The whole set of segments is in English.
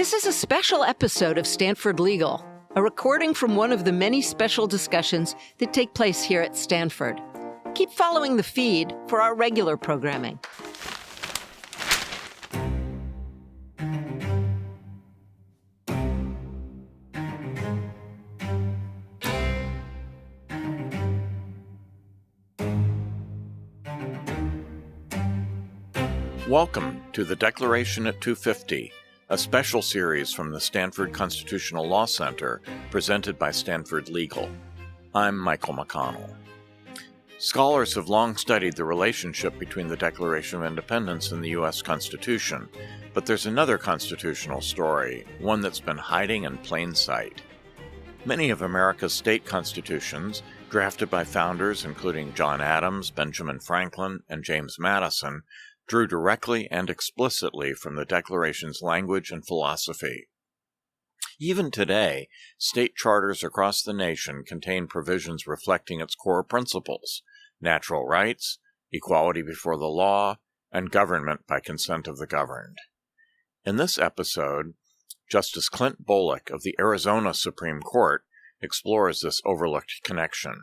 This is a special episode of Stanford Legal, a recording from one of the many special discussions that take place here at Stanford. Keep following the feed for our regular programming. Welcome to the Declaration at 250, a special series from the Stanford Constitutional Law Center presented by Stanford Legal. I'm Michael McConnell. Scholars have long studied the relationship between the Declaration of Independence and the U.S. Constitution, but there's another constitutional story, one that's been hiding in plain sight. Many of America's state constitutions, drafted by founders including John Adams, Benjamin Franklin, and James Madison, drew directly and explicitly from the Declaration's language and philosophy. Even today, state charters across the nation contain provisions reflecting its core principles: natural rights, equality before the law, and government by consent of the governed. In this episode, Justice Clint Bolick of the Arizona Supreme Court explores this overlooked connection.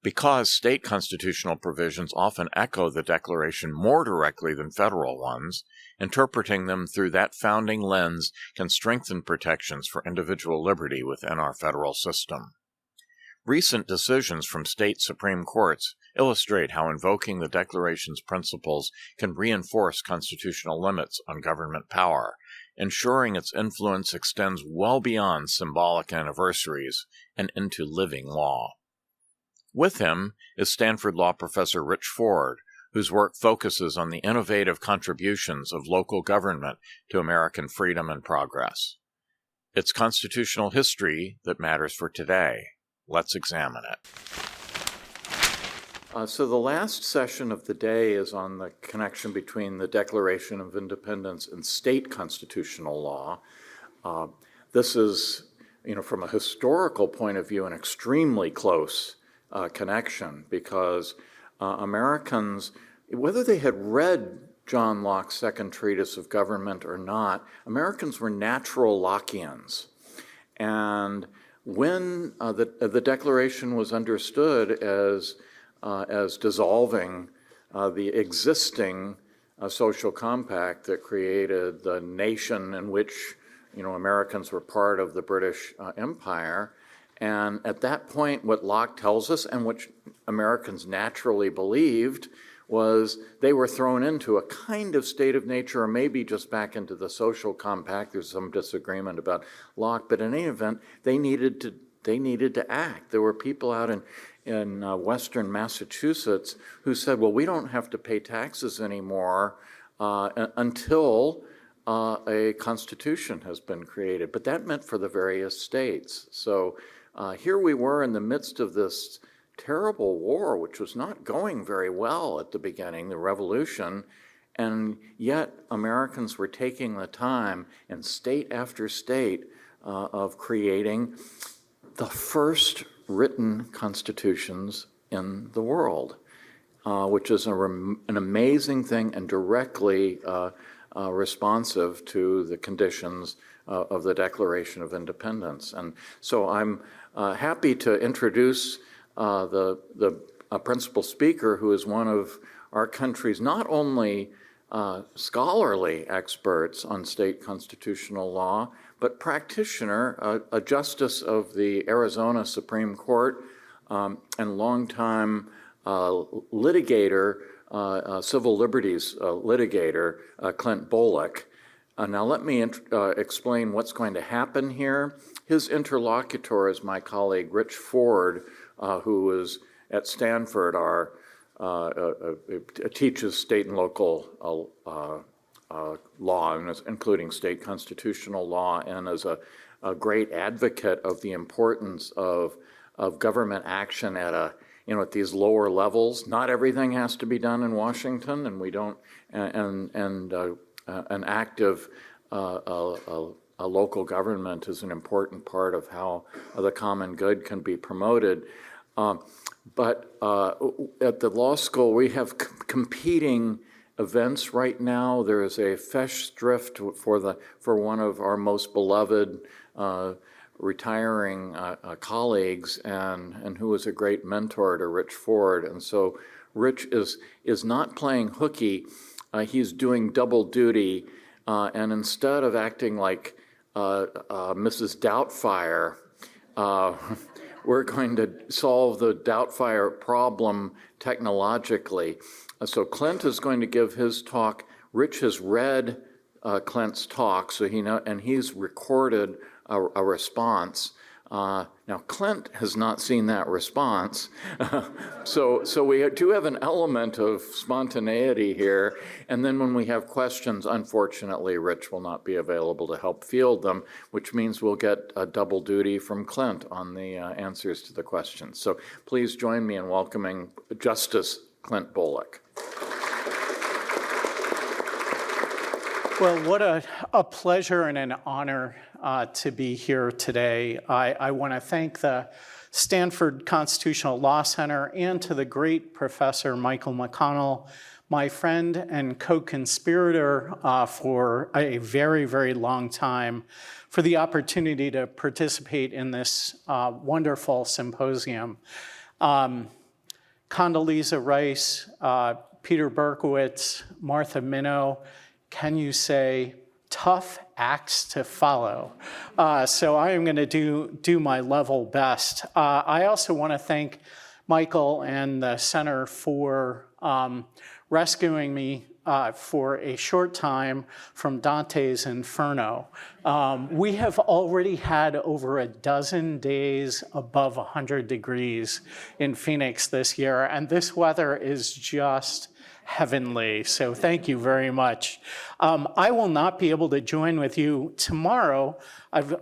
Because state constitutional provisions often echo the Declaration more directly than federal ones, interpreting them through that founding lens can strengthen protections for individual liberty within our federal system. Recent decisions from state Supreme Courts illustrate how invoking the Declaration's principles can reinforce constitutional limits on government power, ensuring its influence extends well beyond symbolic anniversaries and into living law. With him is Stanford Law Professor Rich Ford, whose work focuses on the innovative contributions of local government to American freedom and progress. It's constitutional history that matters for today. Let's examine it. So the last session of the day is on the connection between the Declaration of Independence and state constitutional law. This is, from a historical point of view, an extremely close connection, because Americans, whether they had read John Locke's Second Treatise of Government or not, Americans were natural Lockeans. And when the Declaration was understood as dissolving the existing social compact that created the nation in which Americans were part of the British Empire. And at that point, what Locke tells us, and which Americans naturally believed, was they were thrown into a kind of state of nature, or maybe just back into the social compact. There's some disagreement about Locke, but in any event, they needed to act. There were people out in western Massachusetts who said, well, we don't have to pay taxes anymore until a constitution has been created. But that meant for the various states. So here we were in the midst of this terrible war, which was not going very well at the beginning, the revolution, and yet Americans were taking the time in state after state of creating the first written constitutions in the world, which is an amazing thing and directly responsive to the conditions of the Declaration of Independence. And so I'm happy to introduce the principal speaker, who is one of our country's not only scholarly experts on state constitutional law, but practitioner, a justice of the Arizona Supreme Court, and longtime litigator, civil liberties litigator, Clint Bolick. Now let me explain what's going to happen here. His interlocutor is my colleague Rich Ford, who is at Stanford, teaches state and local law, including state constitutional law, and is a great advocate of the importance of government action at these lower levels. Not everything has to be done in Washington, and we don't. An active local government is an important part of how the common good can be promoted. But at the law school, we have competing events right now. There is a Festschrift for one of our most beloved retiring colleagues, and who was a great mentor to Rich Ford. And so Rich is not playing hooky. He's doing double duty, and instead of acting like Mrs. Doubtfire, we're going to solve the Doubtfire problem technologically. So Clint is going to give his talk. Rich has read Clint's talk, so and he's recorded a response. Now, Clint has not seen that response, so we do have an element of spontaneity here. And then when we have questions, unfortunately, Rich will not be available to help field them, which means we'll get a double duty from Clint on the answers to the questions. So please join me in welcoming Justice Clint Bolick. Well, what a pleasure and an honor to be here today. I want to thank the Stanford Constitutional Law Center and to the great Professor Michael McConnell, my friend and co-conspirator for a very, very long time, for the opportunity to participate in this wonderful symposium. Condoleezza Rice, Peter Berkowitz, Martha Minow, can you say tough acts to follow? So I am going to do my level best. I also want to thank Michael and the Center for rescuing me for a short time from Dante's Inferno. We have already had over a dozen days above 100 degrees in Phoenix this year, and this weather is just heavenly, so thank you very much. I will not be able to join with you tomorrow. I've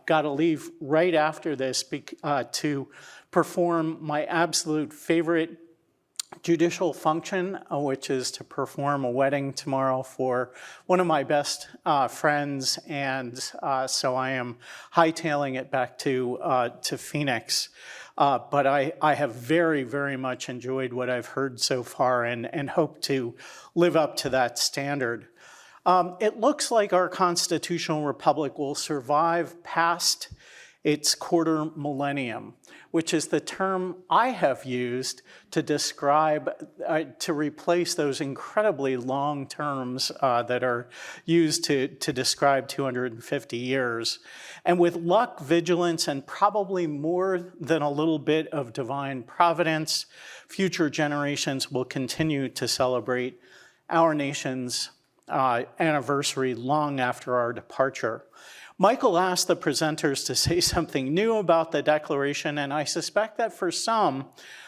got to leave right after this to perform my absolute favorite judicial function, which is to perform a wedding tomorrow for one of my best friends, and so I am hightailing it back to Phoenix. But I have very, very much enjoyed what I've heard so far and hope to live up to that standard. It looks like our constitutional republic will survive past its quarter millennium, which is the term I have used to describe, to replace those incredibly long terms that are used to describe 250 years. And with luck, vigilance, and probably more than a little bit of divine providence, future generations will continue to celebrate our nation's anniversary long after our departure. Michael asked the presenters to say something new about the Declaration, and I suspect that for some,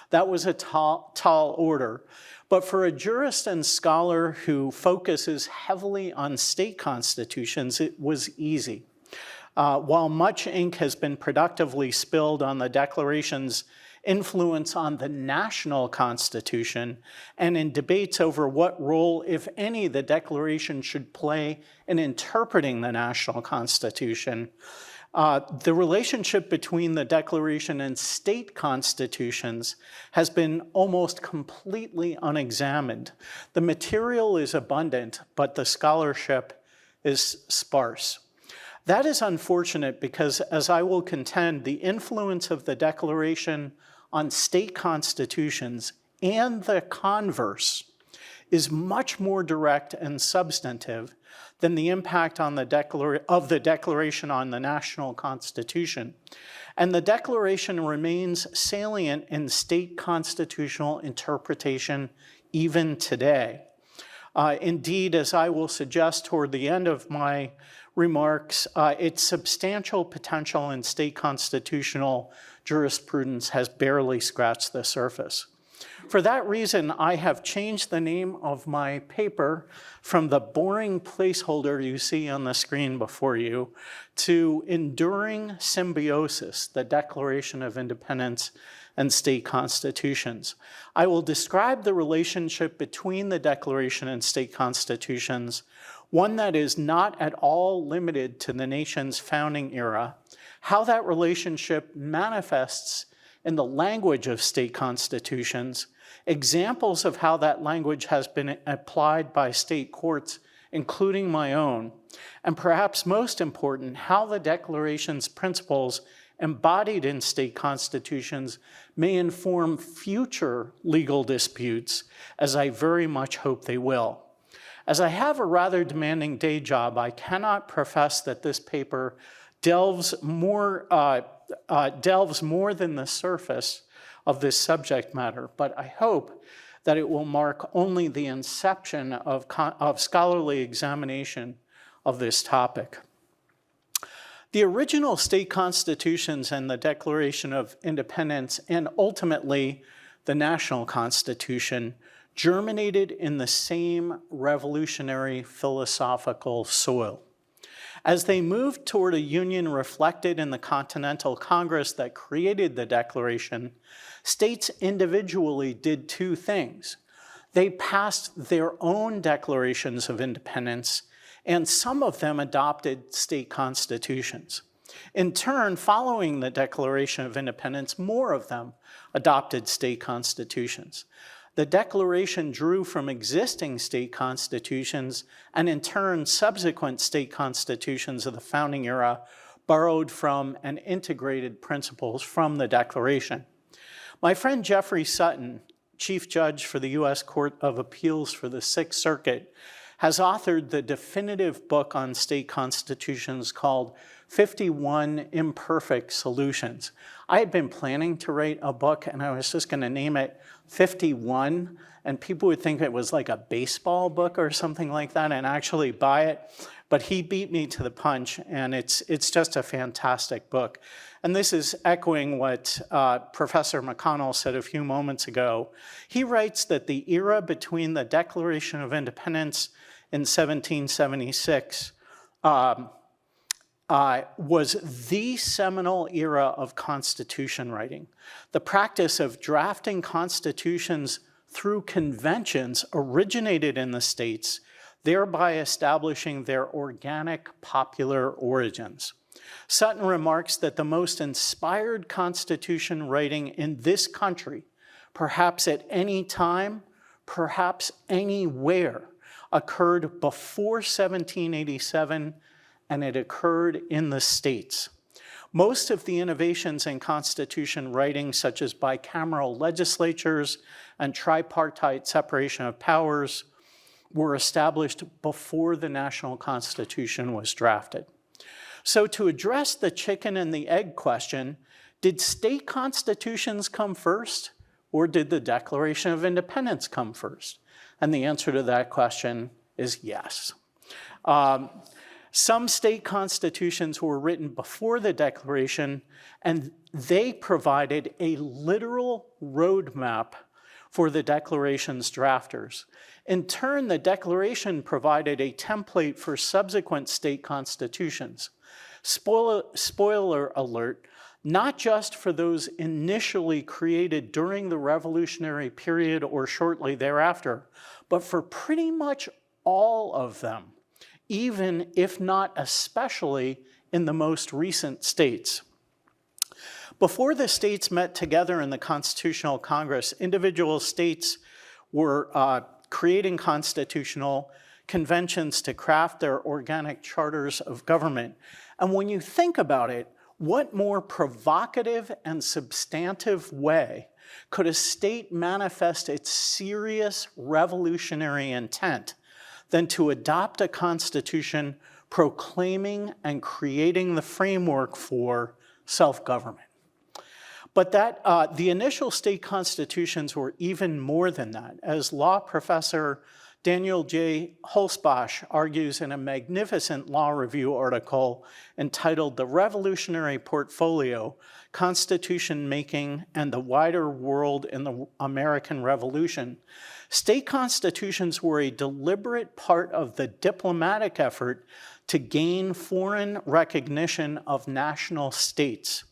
that was a tall order. But for a jurist and scholar who focuses heavily on state constitutions, it was easy. While much ink has been productively spilled on the Declaration's influence on the national Constitution and in debates over what role, if any, the Declaration should play in interpreting the national Constitution, the relationship between the Declaration and state constitutions has been almost completely unexamined. The material is abundant, but the scholarship is sparse. That is unfortunate because, as I will contend, the influence of the Declaration on state constitutions and the converse is much more direct and substantive than the impact on of the Declaration on the national Constitution. And the Declaration remains salient in state constitutional interpretation even today. Indeed, as I will suggest toward the end of my remarks, its substantial potential in state constitutional jurisprudence has barely scratched the surface. For that reason, I have changed the name of my paper from the boring placeholder you see on the screen before you to Enduring Symbiosis, the Declaration of Independence and State Constitutions. I will describe the relationship between the Declaration and state constitutions, one that is not at all limited to the nation's founding era, how that relationship manifests in the language of state constitutions, examples of how that language has been applied by state courts, including my own, and perhaps most important, how the Declaration's principles embodied in state constitutions may inform future legal disputes, as I very much hope they will. As I have a rather demanding day job, I cannot profess that this paper delves more than the surface of this subject matter, but I hope that it will mark only the inception of scholarly examination of this topic. The original state constitutions and the Declaration of Independence, and ultimately the National Constitution, germinated in the same revolutionary philosophical soil. As they moved toward a union reflected in the Continental Congress that created the Declaration, states individually did two things. They passed their own declarations of independence, and some of them adopted state constitutions. In turn, following the Declaration of Independence, more of them adopted state constitutions. The Declaration drew from existing state constitutions, and in turn, subsequent state constitutions of the founding era borrowed from and integrated principles from the Declaration. My friend Jeffrey Sutton, Chief Judge for the U.S. Court of Appeals for the Sixth Circuit, has authored the definitive book on state constitutions called 51 Imperfect Solutions. I had been planning to write a book, and I was just going to name it 51, and people would think it was like a baseball book or something like that and actually buy it. But he beat me to the punch, and it's just a fantastic book. And this is echoing what Professor McConnell said a few moments ago. He writes that the era between the Declaration of Independence in 1776 was the seminal era of constitution writing. The practice of drafting constitutions through conventions originated in the states, thereby establishing their organic popular origins. Sutton remarks that the most inspired constitution writing in this country, perhaps at any time, perhaps anywhere, occurred before 1787, and it occurred in the states. Most of the innovations in constitution writing, such as bicameral legislatures and tripartite separation of powers, were established before the national constitution was drafted. So to address the chicken and the egg question, did state constitutions come first, or did the Declaration of Independence come first? And the answer to that question is yes. Some state constitutions were written before the Declaration, and they provided a literal roadmap for the Declaration's drafters. In turn, the Declaration provided a template for subsequent state constitutions. Spoiler alert, not just for those initially created during the Revolutionary period or shortly thereafter, but for pretty much all of them, even if not especially in the most recent states. Before the states met together in the Constitutional Congress, individual states were creating constitutional conventions to craft their organic charters of government. And when you think about it, what more provocative and substantive way could a state manifest its serious revolutionary intent than to adopt a constitution proclaiming and creating the framework for self-government? But the initial state constitutions were even more than that. As law professor Daniel J. Holzbosch argues in a magnificent law review article entitled The Revolutionary Portfolio, Constitution Making and the Wider World in the American Revolution, state constitutions were a deliberate part of the diplomatic effort to gain foreign recognition of national states,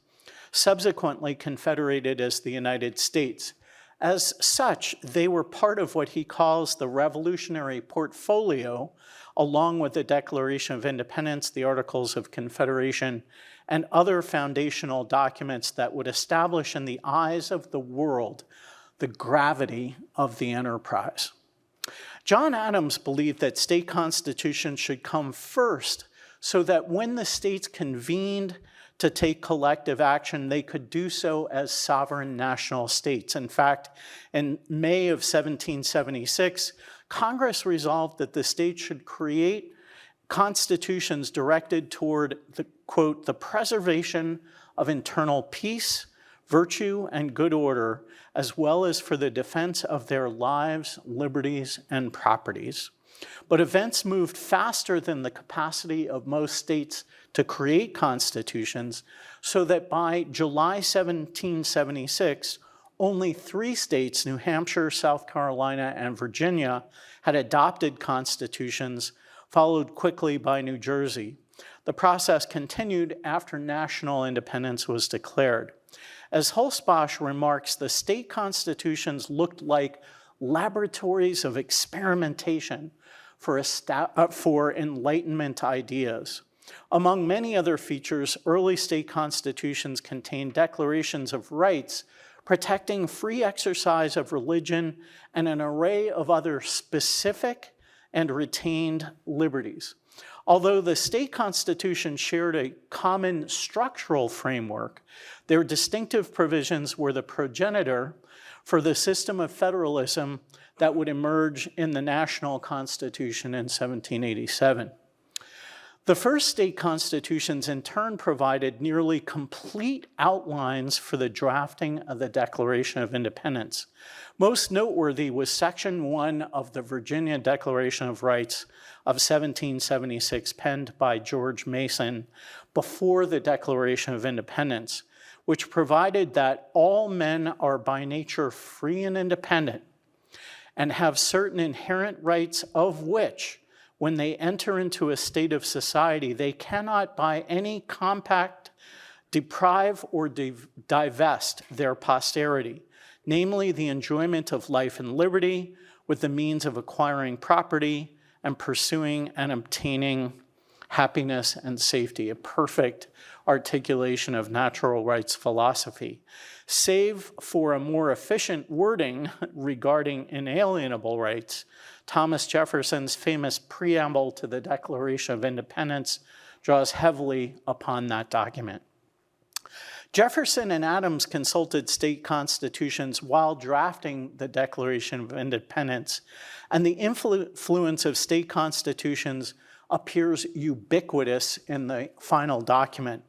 subsequently confederated as the United States. As such, they were part of what he calls the revolutionary portfolio along with the Declaration of Independence, the Articles of Confederation, and other foundational documents that would establish in the eyes of the world the gravity of the enterprise. John Adams believed that state constitutions should come first so that when the states convened to take collective action, they could do so as sovereign national states. In fact, in May of 1776, Congress resolved that the states should create constitutions directed toward the, quote, the preservation of internal peace, virtue, and good order, as well as for the defense of their lives, liberties, and properties. But events moved faster than the capacity of most states to create constitutions, so that by July 1776, only 3 states, New Hampshire, South Carolina, and Virginia, had adopted constitutions, followed quickly by New Jersey. The process continued after national independence was declared. As Holzbach remarks, the state constitutions looked like laboratories of experimentation for Enlightenment ideas. Among many other features, early state constitutions contained declarations of rights protecting free exercise of religion and an array of other specific and retained liberties. Although the state constitution shared a common structural framework, their distinctive provisions were the progenitor for the system of federalism that would emerge in the national constitution in 1787. The first state constitutions in turn provided nearly complete outlines for the drafting of the Declaration of Independence. Most noteworthy was Section 1 of the Virginia Declaration of Rights of 1776, penned by George Mason before the Declaration of Independence, which provided that all men are by nature free and independent and have certain inherent rights of which, when they enter into a state of society, they cannot by any compact deprive or divest their posterity, namely the enjoyment of life and liberty with the means of acquiring property and pursuing and obtaining happiness and safety, a perfect articulation of natural rights philosophy. Save for a more efficient wording regarding inalienable rights, Thomas Jefferson's famous preamble to the Declaration of Independence draws heavily upon that document. Jefferson and Adams consulted state constitutions while drafting the Declaration of Independence, and the influence of state constitutions appears ubiquitous in the final document.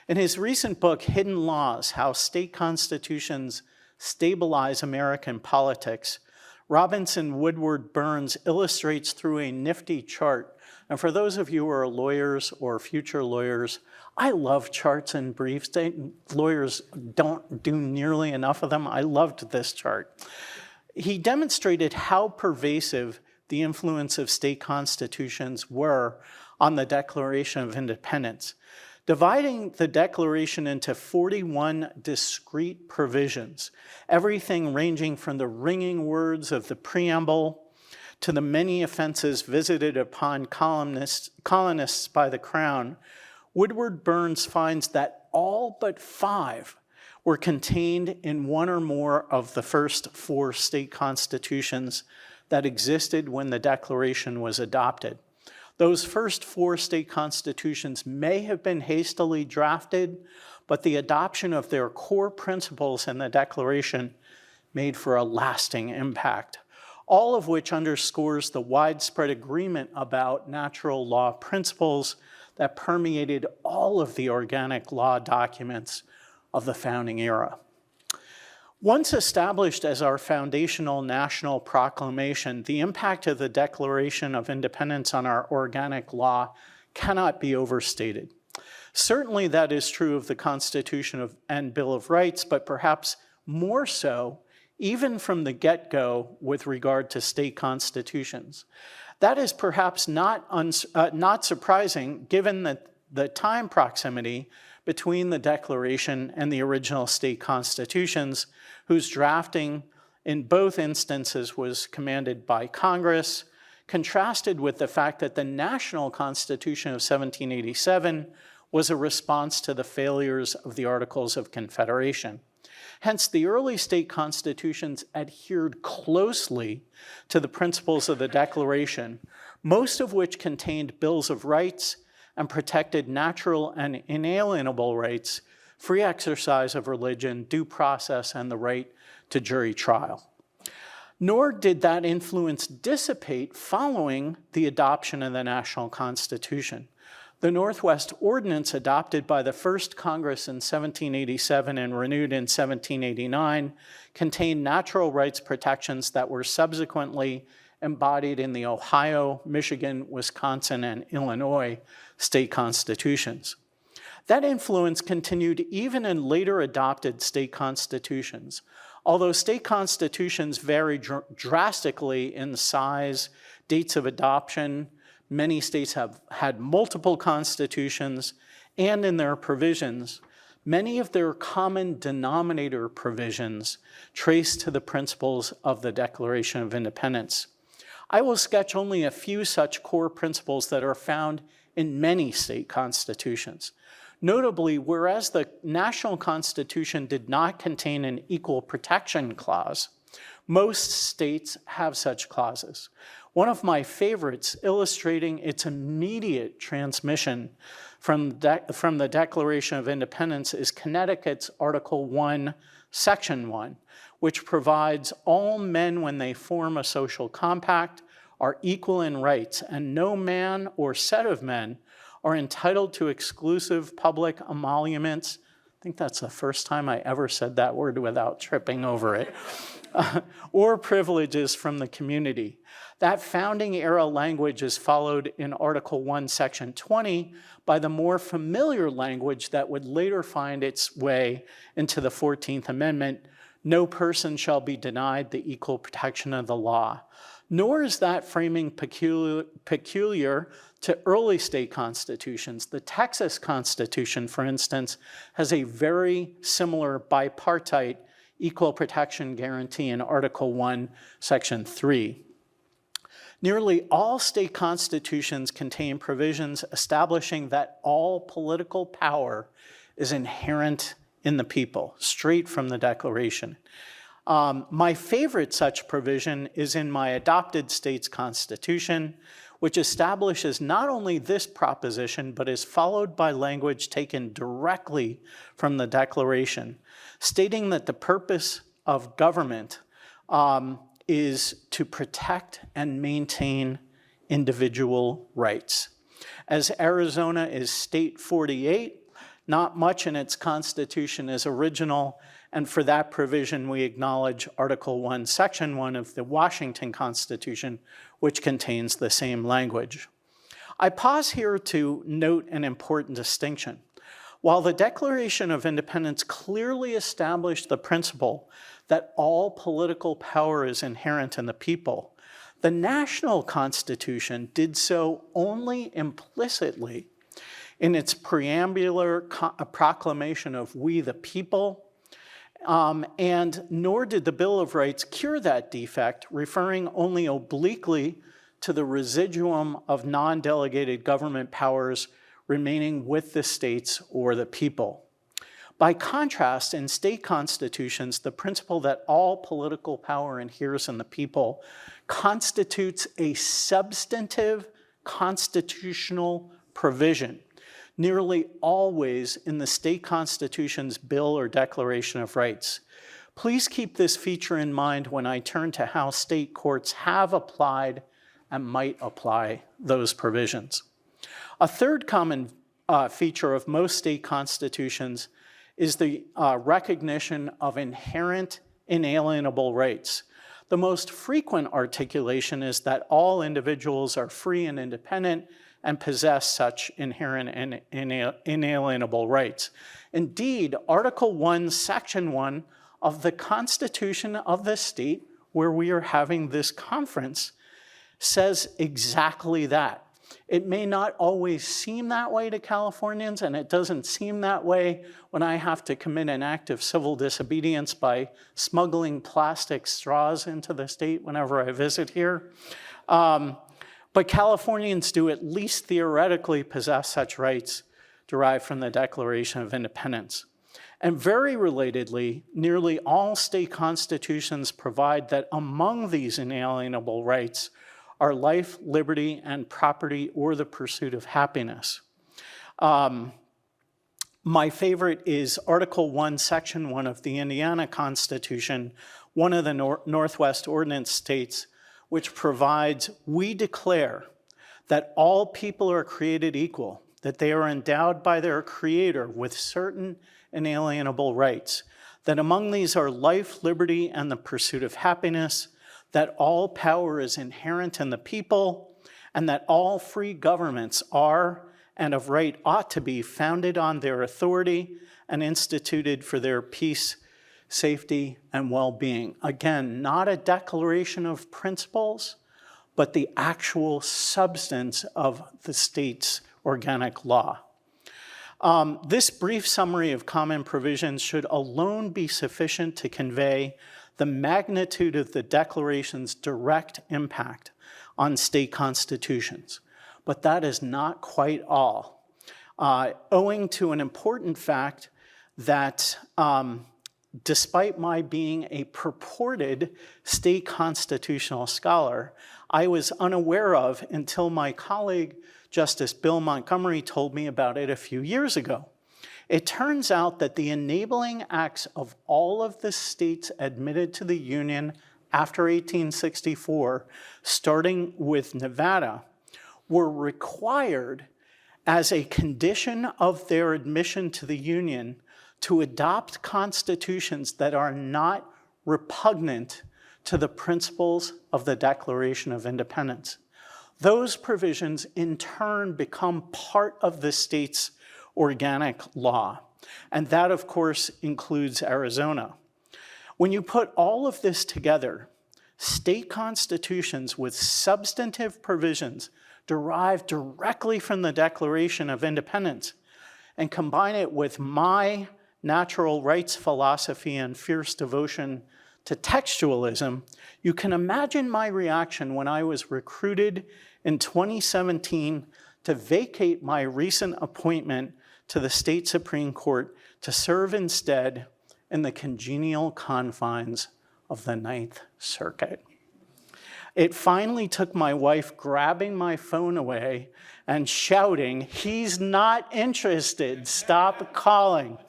In his recent book, Hidden Laws: How State Constitutions Stabilize American Politics, Robinson Woodward Burns illustrates through a nifty chart. And for those of you who are lawyers or future lawyers, I love charts and briefs. Lawyers don't do nearly enough of them. I loved this chart. He demonstrated how pervasive the influence of state constitutions were on the Declaration of Independence. Dividing the Declaration into 41 discrete provisions, everything ranging from the ringing words of the preamble to the many offenses visited upon colonists by the Crown, Woodward Burns finds that all but 5 were contained in one or more of the first 4 state constitutions that existed when the Declaration was adopted. Those first 4 state constitutions may have been hastily drafted, but the adoption of their core principles in the Declaration made for a lasting impact, all of which underscores the widespread agreement about natural law principles that permeated all of the organic law documents of the founding era. Once established as our foundational national proclamation, the impact of the Declaration of Independence on our organic law cannot be overstated. Certainly that is true of the Constitution and Bill of Rights, but perhaps more so even from the get-go with regard to state constitutions. That is perhaps not surprising given that the time proximity between the Declaration and the original state constitutions, whose drafting in both instances was commanded by Congress, contrasted with the fact that the National Constitution of 1787 was a response to the failures of the Articles of Confederation. Hence, the early state constitutions adhered closely to the principles of the Declaration, most of which contained bills of rights and protected natural and inalienable rights, free exercise of religion, due process, and the right to jury trial. Nor did that influence dissipate following the adoption of the National Constitution. The Northwest Ordinance, adopted by the first Congress in 1787 and renewed in 1789, contained natural rights protections that were subsequently embodied in the Ohio, Michigan, Wisconsin, and Illinois state constitutions. That influence continued even in later adopted state constitutions. Although state constitutions vary drastically in size, dates of adoption, many states have had multiple constitutions, and in their provisions, many of their common denominator provisions trace to the principles of the Declaration of Independence. I will sketch only a few such core principles that are found in many state constitutions. Notably, whereas the National Constitution did not contain an equal protection clause, most states have such clauses. One of my favorites, illustrating its immediate transmission from the Declaration of Independence, is Connecticut's Article 1, Section 1, which provides all men, when they form a social compact, are equal in rights, and no man or set of men are entitled to exclusive public emoluments. I think that's the first time I ever said that word without tripping over it. Or privileges from the community. That founding era language is followed in Article 1, Section 20 by the more familiar language that would later find its way into the 14th Amendment: no person shall be denied the equal protection of the law. Nor is that framing peculiar to early state constitutions. The Texas Constitution, for instance, has a very similar bipartite equal protection guarantee in Article 1, Section 3. Nearly all state constitutions contain provisions establishing that all political power is inherent in the people, straight from the Declaration. My favorite such provision is in my adopted state's constitution, which establishes not only this proposition, but is followed by language taken directly from the Declaration, stating that the purpose of government is to protect and maintain individual rights. As Arizona is state 48, not much in its constitution is original, and for that provision we acknowledge Article 1, Section 1 of the Washington Constitution, which contains the same language. I pause here to note an important distinction. While the Declaration of Independence clearly established the principle that all political power is inherent in the people, the National Constitution did so only implicitly in its preambular proclamation of "we the people," and nor did the Bill of Rights cure that defect, referring only obliquely to the residuum of non-delegated government powers remaining with the states or the people. By contrast, in state constitutions, the principle that all political power inheres in the people constitutes a substantive constitutional provision, nearly always in the state constitution's Bill or Declaration of Rights. Please keep this feature in mind when I turn to how state courts have applied and might apply those provisions. A third common feature of most state constitutions is the recognition of inherent inalienable rights. The most frequent articulation is that all individuals are free and independent and possess such inherent and inalienable rights. Indeed, Article 1, Section 1 of the Constitution of the state where we are having this conference says exactly that. It may not always seem that way to Californians, and it doesn't seem that way when I have to commit an act of civil disobedience by smuggling plastic straws into the state whenever I visit here. But Californians do at least theoretically possess such rights derived from the Declaration of Independence. And very relatedly, nearly all state constitutions provide that among these inalienable rights are life, liberty, and property, or the pursuit of happiness. My favorite is Article 1, Section 1 of the Indiana Constitution, one of the Northwest Ordinance states, which provides, "We declare that all people are created equal, that they are endowed by their Creator with certain inalienable rights, that among these are life, liberty, and the pursuit of happiness, that all power is inherent in the people, and that all free governments are, and of right ought to be, founded on their authority and instituted for their peace, safety, and well-being." Again, not a declaration of principles, but the actual substance of the state's organic law. This brief summary of common provisions should alone be sufficient to convey the magnitude of the Declaration's direct impact on state constitutions. But that is not quite all. Owing to an important fact that despite my being a purported state constitutional scholar, I was unaware of until my colleague, Justice Bill Montgomery, told me about it a few years ago. It turns out that the enabling acts of all of the states admitted to the Union after 1864, starting with Nevada, were required as a condition of their admission to the Union to adopt constitutions that are not repugnant to the principles of the Declaration of Independence. Those provisions in turn become part of the state's organic law. And that, of course, includes Arizona. When you put all of this together, state constitutions with substantive provisions derived directly from the Declaration of Independence and combine it with my natural rights philosophy and fierce devotion to textualism, you can imagine my reaction when I was recruited in 2017 to vacate my recent appointment to the state Supreme Court to serve instead in the congenial confines of the Ninth Circuit. It finally took my wife grabbing my phone away and shouting, "He's not interested, stop calling."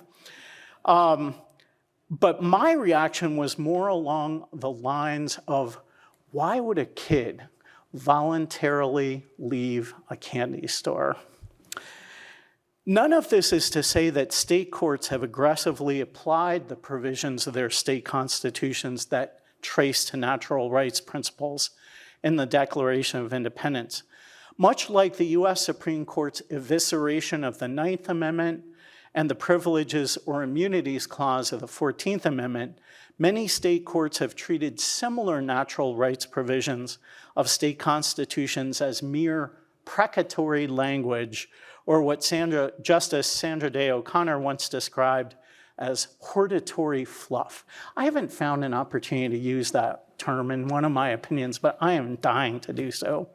But my reaction was more along the lines of, why would a kid voluntarily leave a candy store? None of this is to say that state courts have aggressively applied the provisions of their state constitutions that trace to natural rights principles in the Declaration of Independence. Much like the US Supreme Court's evisceration of the Ninth Amendment and the Privileges or Immunities Clause of the 14th Amendment, many state courts have treated similar natural rights provisions of state constitutions as mere precatory language, or what Justice Sandra Day O'Connor once described as hortatory fluff. I haven't found an opportunity to use that term in one of my opinions, but I am dying to do so.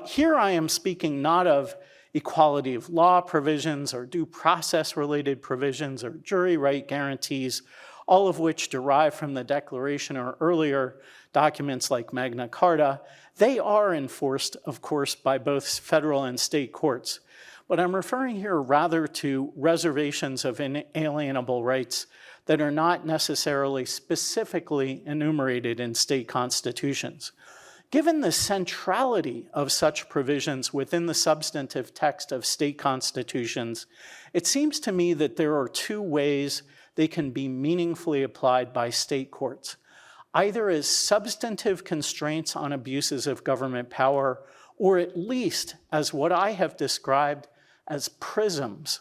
Here I am speaking not of equality of law provisions or due process-related provisions or jury right guarantees, all of which derive from the Declaration or earlier documents like Magna Carta. They are enforced, of course, by both federal and state courts. But I'm referring here rather to reservations of inalienable rights that are not necessarily specifically enumerated in state constitutions. Given the centrality of such provisions within the substantive text of state constitutions, it seems to me that there are two ways they can be meaningfully applied by state courts, either as substantive constraints on abuses of government power, or at least as what I have described as prisms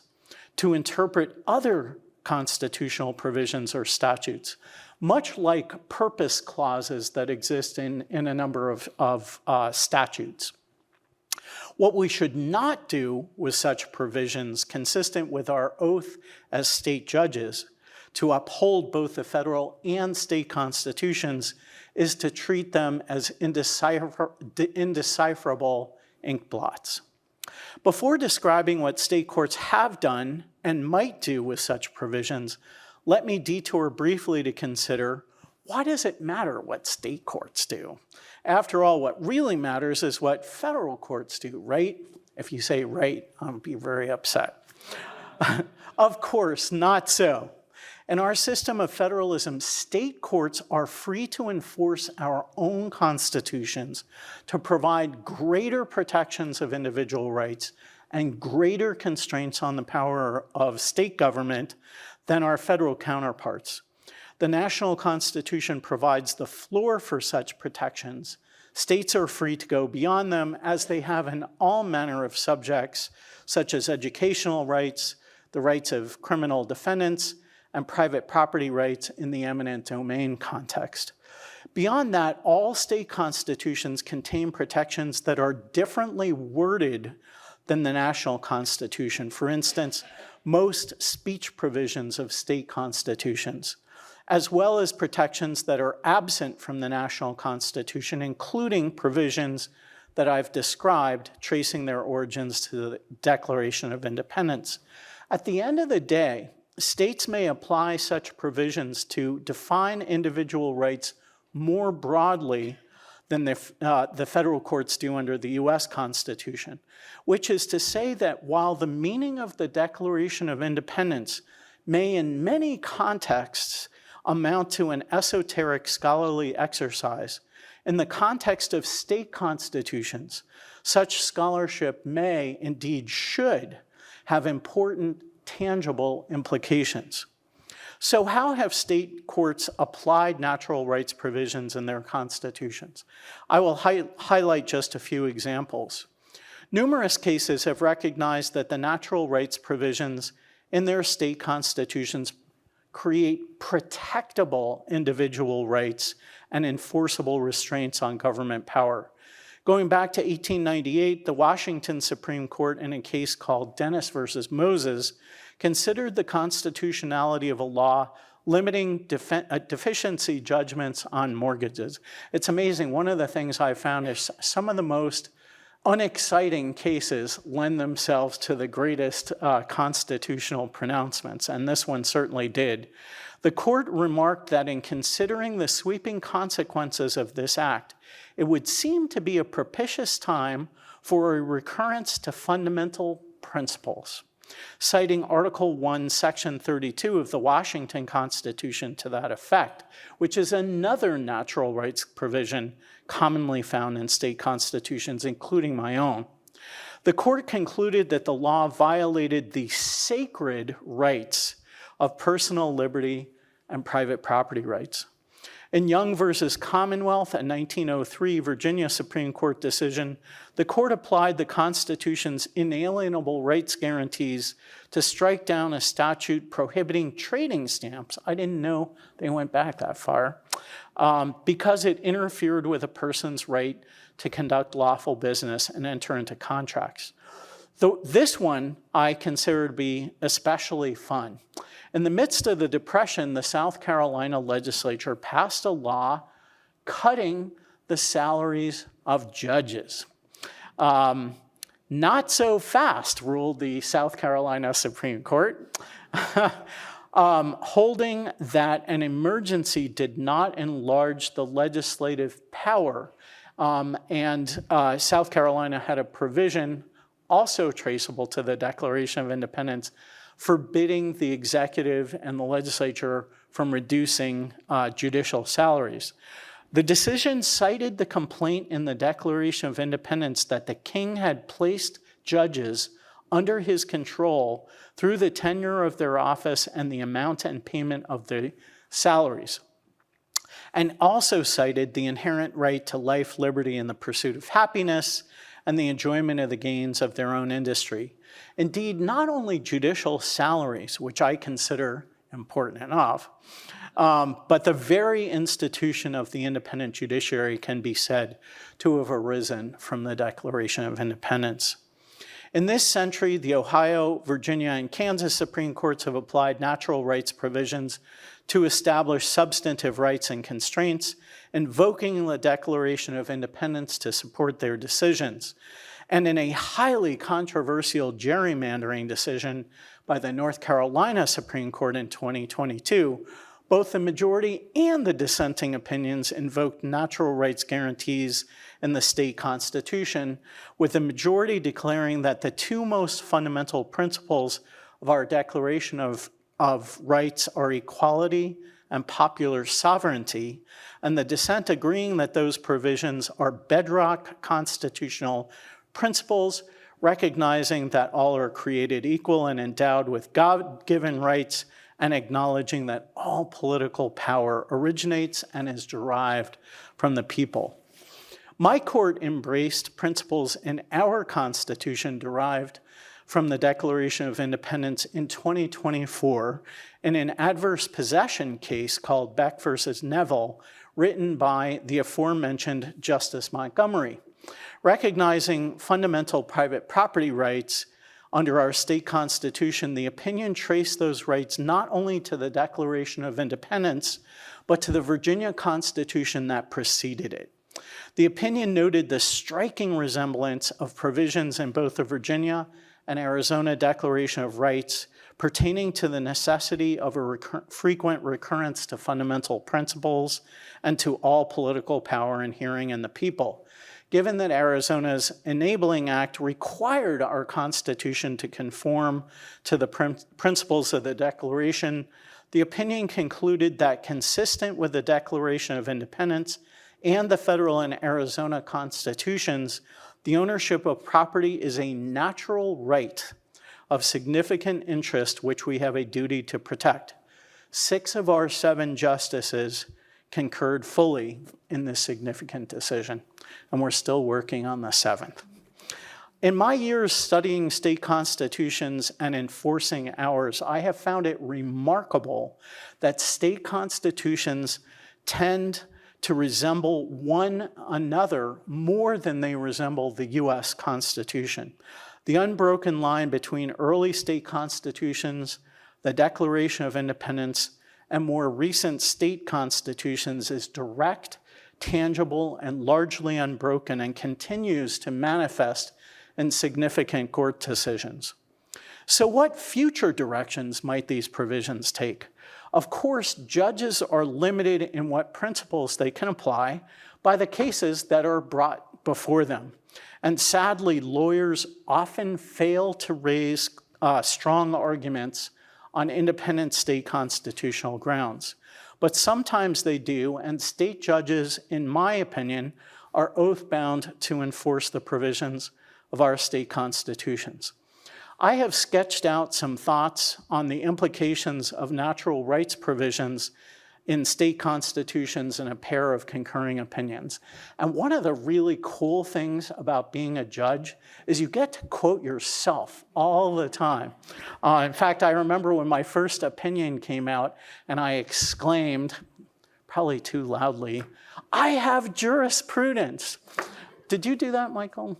to interpret other constitutional provisions or statutes, much like purpose clauses that exist in a number of statutes. What we should not do with such provisions, consistent with our oath as state judges, to uphold both the federal and state constitutions is to treat them as indecipherable ink blots. Before describing what state courts have done and might do with such provisions, let me detour briefly to consider, why does it matter what state courts do? After all, what really matters is what federal courts do, right? If you say right, I'll be very upset. Of course, not so. In our system of federalism, state courts are free to enforce our own constitutions to provide greater protections of individual rights and greater constraints on the power of state government than our federal counterparts. The national constitution provides the floor for such protections. States are free to go beyond them, as they have in all manner of subjects, such as educational rights, the rights of criminal defendants, and private property rights in the eminent domain context. Beyond that, all state constitutions contain protections that are differently worded than the national constitution. For instance, most speech provisions of state constitutions, as well as protections that are absent from the national constitution, including provisions that I've described, tracing their origins to the Declaration of Independence. At the end of the day, states may apply such provisions to define individual rights more broadly than the federal courts do under the US Constitution, which is to say that while the meaning of the Declaration of Independence may in many contexts amount to an esoteric scholarly exercise, in the context of state constitutions, such scholarship may, indeed should, have important tangible implications. So how have state courts applied natural rights provisions in their constitutions? I will highlight just a few examples. Numerous cases have recognized that the natural rights provisions in their state constitutions create protectable individual rights and enforceable restraints on government power. Going back to 1898, the Washington Supreme Court, in a case called Dennis versus Moses, considered the constitutionality of a law limiting deficiency judgments on mortgages. It's amazing. One of the things I found is some of the most unexciting cases lend themselves to the greatest constitutional pronouncements, and this one certainly did. The court remarked that in considering the sweeping consequences of this act, it would seem to be a propitious time for a recurrence to fundamental principles, citing Article 1, Section 32 of the Washington Constitution to that effect, which is another natural rights provision commonly found in state constitutions, including my own. The court concluded that the law violated the sacred rights of personal liberty and private property rights. In Young versus Commonwealth, a 1903 Virginia Supreme Court decision, the court applied the Constitution's inalienable rights guarantees to strike down a statute prohibiting trading stamps. I didn't know they went back that far, because it interfered with a person's right to conduct lawful business and enter into contracts. Though this one I consider to be especially fun. In the midst of the Depression, the South Carolina legislature passed a law cutting the salaries of judges. Not so fast, ruled the South Carolina Supreme Court, holding that an emergency did not enlarge the legislative power. And South Carolina had a provision also traceable to the Declaration of Independence, forbidding the executive and the legislature from reducing judicial salaries. The decision cited the complaint in the Declaration of Independence that the king had placed judges under his control through the tenure of their office and the amount and payment of the salaries, and also cited the inherent right to life, liberty, and the pursuit of happiness, and the enjoyment of the gains of their own industry. Indeed, not only judicial salaries, which I consider important enough, but the very institution of the independent judiciary can be said to have arisen from the Declaration of Independence. In this century, the Ohio, Virginia, and Kansas Supreme Courts have applied natural rights provisions to establish substantive rights and constraints, invoking the Declaration of Independence to support their decisions. And in a highly controversial gerrymandering decision by the North Carolina Supreme Court in 2022, both the majority and the dissenting opinions invoked natural rights guarantees in the state constitution, with the majority declaring that the two most fundamental principles of our Declaration of Rights are equality and popular sovereignty, and the dissent agreeing that those provisions are bedrock constitutional principles, recognizing that all are created equal and endowed with God-given rights, and acknowledging that all political power originates and is derived from the people. My court embraced principles in our Constitution derived from the Declaration of Independence in 2024 in an adverse possession case called Beck versus Neville, written by the aforementioned Justice Montgomery. Recognizing fundamental private property rights under our state constitution, the opinion traced those rights not only to the Declaration of Independence, but to the Virginia Constitution that preceded it. The opinion noted the striking resemblance of provisions in both the Virginia and Arizona Declaration of Rights pertaining to the necessity of a frequent recurrence to fundamental principles and to all political power inhering in the people. Given that Arizona's Enabling Act required our Constitution to conform to the principles of the Declaration, the opinion concluded that consistent with the Declaration of Independence and the federal and Arizona constitutions, the ownership of property is a natural right of significant interest which we have a duty to protect. 6 of our 7 justices concurred fully in this significant decision, and we're still working on the 7th. In my years studying state constitutions and enforcing ours, I have found it remarkable that state constitutions tend to resemble one another more than they resemble the US Constitution. The unbroken line between early state constitutions, the Declaration of Independence, and more recent state constitutions is direct, tangible, and largely unbroken, and continues to manifest in significant court decisions. So what future directions might these provisions take? Of course, judges are limited in what principles they can apply by the cases that are brought before them. And sadly, lawyers often fail to raise strong arguments on independent state constitutional grounds. But sometimes they do, and state judges, in my opinion, are oath-bound to enforce the provisions of our state constitutions. I have sketched out some thoughts on the implications of natural rights provisions in state constitutions in a pair of concurring opinions. And one of the really cool things about being a judge is you get to quote yourself all the time. In fact, I remember when my first opinion came out and I exclaimed, probably too loudly, "I have jurisprudence." Did you do that, Michael?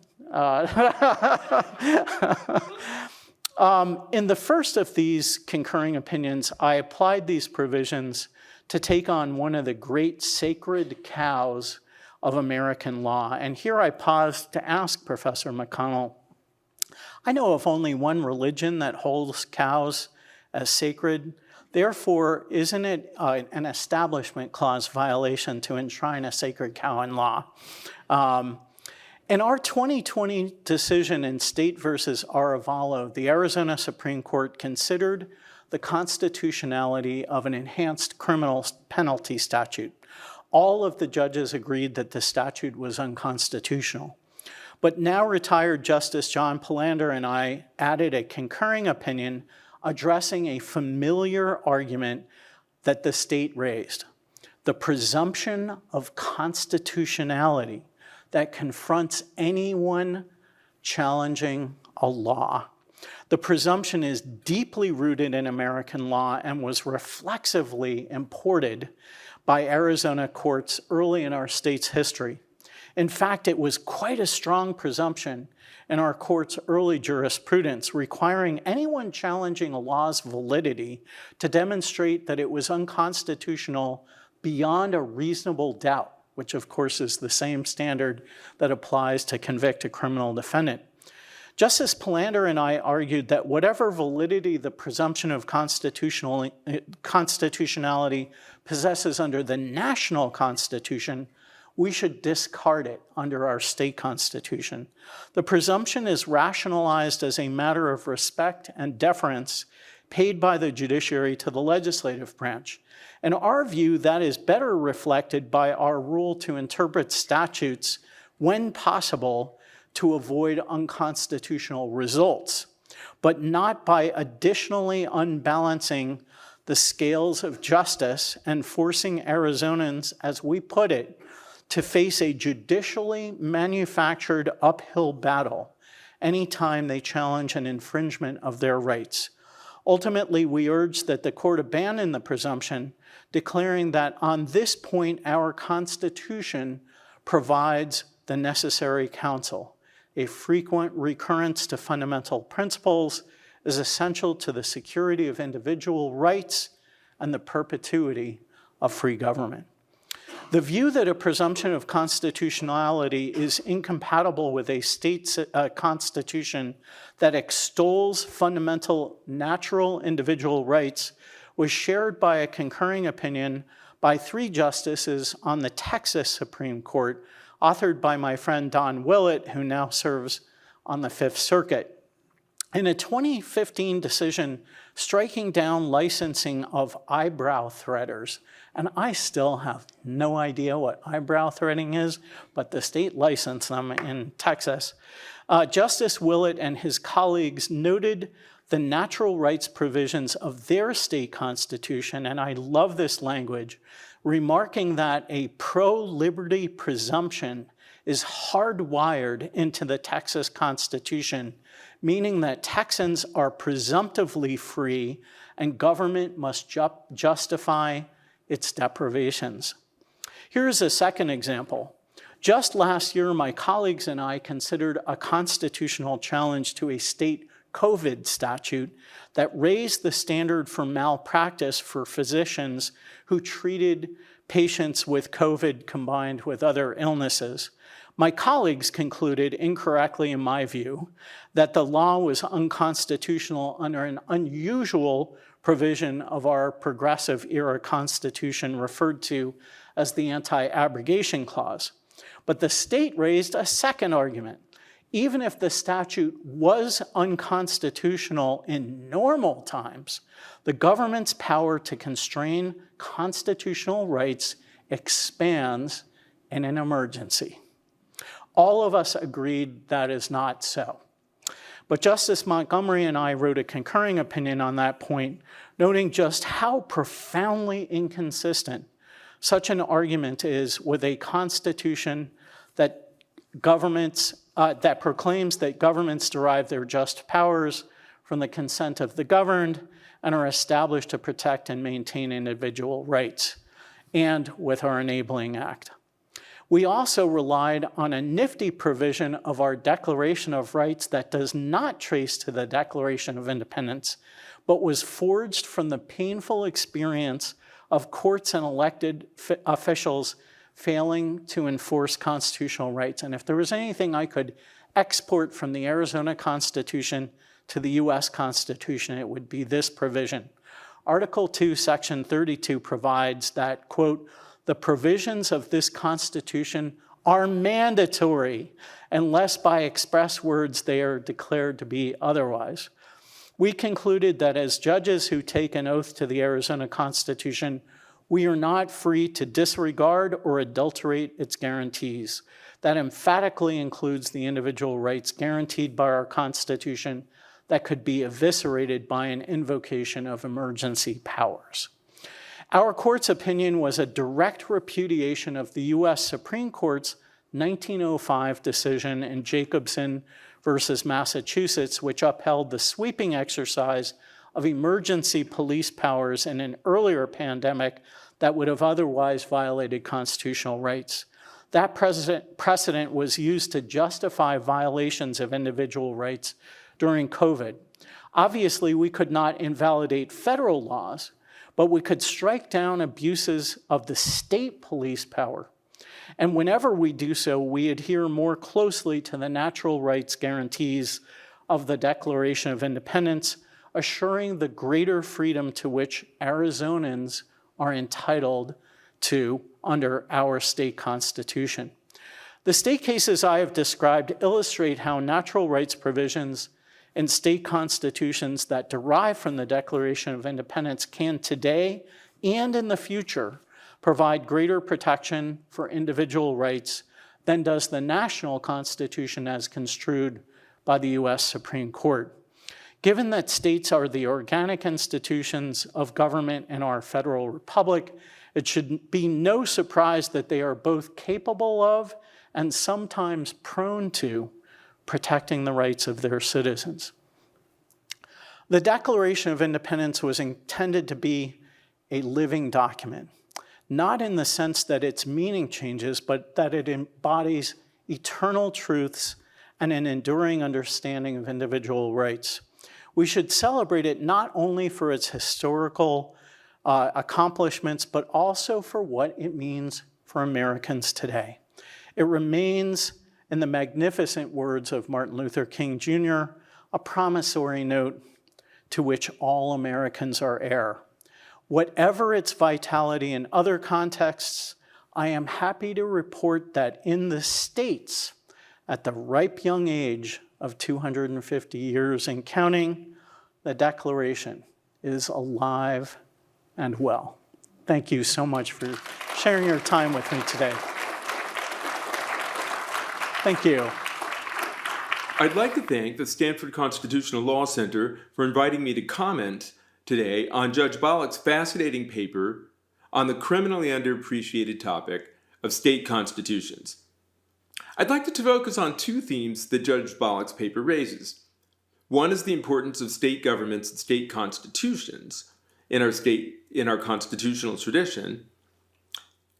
In the first of these concurring opinions, I applied these provisions to take on one of the great sacred cows of American law. And here I paused to ask Professor McConnell, I know of only one religion that holds cows as sacred. Therefore, isn't it an establishment clause violation to enshrine a sacred cow in law? In our 2020 decision in State versus Arevalo, the Arizona Supreme Court considered the constitutionality of an enhanced criminal penalty statute. All of the judges agreed that the statute was unconstitutional. But now retired Justice John Palander and I added a concurring opinion addressing a familiar argument that the state raised: the presumption of constitutionality that confronts anyone challenging a law. The presumption is deeply rooted in American law and was reflexively imported by Arizona courts early in our state's history. In fact, it was quite a strong presumption in our court's early jurisprudence, requiring anyone challenging a law's validity to demonstrate that it was unconstitutional beyond a reasonable doubt, which of course is the same standard that applies to convict a criminal defendant. Justice Palander and I argued that whatever validity the presumption of constitutionality possesses under the national constitution, we should discard it under our state constitution. The presumption is rationalized as a matter of respect and deference paid by the judiciary to the legislative branch. In our view, that is better reflected by our rule to interpret statutes when possible to avoid unconstitutional results, but not by additionally unbalancing the scales of justice and forcing Arizonans, as we put it, to face a judicially manufactured uphill battle anytime they challenge an infringement of their rights. Ultimately, we urge that the court abandon the presumption, declaring that on this point, our Constitution provides the necessary counsel. A frequent recurrence to fundamental principles is essential to the security of individual rights and the perpetuity of free government. The view that a presumption of constitutionality is incompatible with a state constitution that extols fundamental natural individual rights was shared by a concurring opinion by 3 justices on the Texas Supreme Court, authored by my friend Don Willett, who now serves on the Fifth Circuit. In a 2015 decision striking down licensing of eyebrow threaders, and I still have no idea what eyebrow threading is, but the state licensed them in Texas, Justice Willett and his colleagues noted the natural rights provisions of their state constitution, and I love this language, remarking that a pro-liberty presumption is hardwired into the Texas Constitution, meaning that Texans are presumptively free and government must justify its deprivations. Here's a second example. Just last year, my colleagues and I considered a constitutional challenge to a state COVID statute that raised the standard for malpractice for physicians who treated patients with COVID combined with other illnesses. My colleagues concluded, incorrectly in my view, that the law was unconstitutional under an unusual provision of our progressive era Constitution referred to as the anti-abrogation clause. But the state raised a second argument. Even if the statute was unconstitutional in normal times, the government's power to constrain constitutional rights expands in an emergency. All of us agreed that is not so. But Justice Montgomery and I wrote a concurring opinion on that point, noting just how profoundly inconsistent such an argument is with a constitution that that proclaims that governments derive their just powers from the consent of the governed and are established to protect and maintain individual rights, and with our Enabling Act. We also relied on a nifty provision of our Declaration of Rights that does not trace to the Declaration of Independence, but was forged from the painful experience of courts and elected officials failing to enforce constitutional rights. And if there was anything I could export from the Arizona Constitution to the US Constitution, it would be this provision. Article 2, Section 32 provides that, quote, the provisions of this Constitution are mandatory unless by express words they are declared to be otherwise. We concluded that as judges who take an oath to the Arizona Constitution, we are not free to disregard or adulterate its guarantees. That emphatically includes the individual rights guaranteed by our Constitution that could be eviscerated by an invocation of emergency powers. Our court's opinion was a direct repudiation of the US Supreme Court's 1905 decision in Jacobson versus Massachusetts, which upheld the sweeping exercise of emergency police powers in an earlier pandemic that would have otherwise violated constitutional rights. That precedent was used to justify violations of individual rights during COVID. Obviously, we could not invalidate federal laws, but we could strike down abuses of the state police power. And whenever we do so, we adhere more closely to the natural rights guarantees of the Declaration of Independence, assuring the greater freedom to which Arizonans are entitled to under our state constitution. The state cases I have described illustrate how natural rights provisions in state constitutions that derive from the Declaration of Independence can today and in the future provide greater protection for individual rights than does the national constitution as construed by the U.S. Supreme Court. Given that states are the organic institutions of government in our federal republic, it should be no surprise that they are both capable of and sometimes prone to protecting the rights of their citizens. The Declaration of Independence was intended to be a living document, not in the sense that its meaning changes, but that it embodies eternal truths and an enduring understanding of individual rights. We should celebrate it not only for its historical accomplishments, but also for what it means for Americans today. It remains, in the magnificent words of Martin Luther King Jr., a promissory note to which all Americans are heir. Whatever its vitality in other contexts, I am happy to report that in the States, at the ripe young age of 250 years and counting, the Declaration is alive and well. Thank you so much for sharing your time with me today. Thank you. I'd like to thank the Stanford Constitutional Law Center for inviting me to comment today on Judge Bolick's fascinating paper on the criminally underappreciated topic of state constitutions. I'd like to focus on two themes that Judge Bolick's paper raises. One is the importance of state governments and state constitutions in our constitutional tradition.